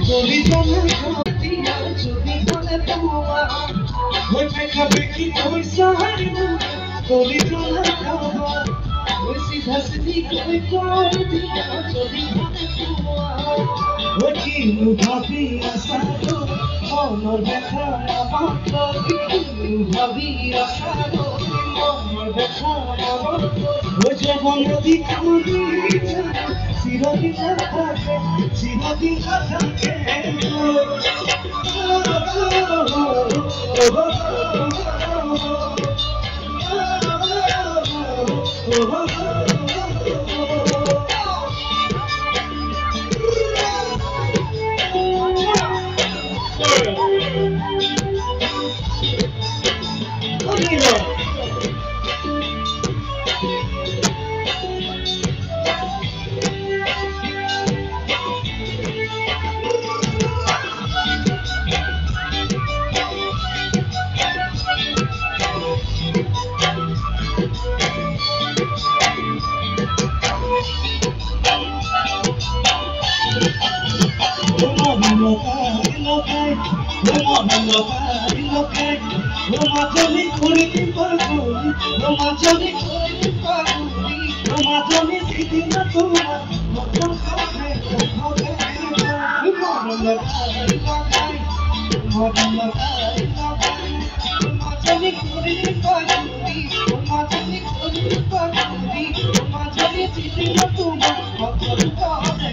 গলি জলে দিয়া যদি বলে তোমার ওই খাবে কি পয়সা হারিব গলি জলে খাওয়া ওই সিধা সিধি কই কর দিয়া যদি বলে তোমার ওই কি ভাবি আসারো মনের ব্যথা আমার ভাবি আসারো মনের ব্যথা আমার ওই যখন নদী কামড়ি চিরদিন থাকে চিরদিন থাকে Romazoli kuriti pargoli, Romazoli kuriti pargoli, Romazoli sidina tuma, motor khabe, Romazoli kuriti pargoli, Romazoli kuriti pargoli, Romazoli sidina tuma, motor khabe.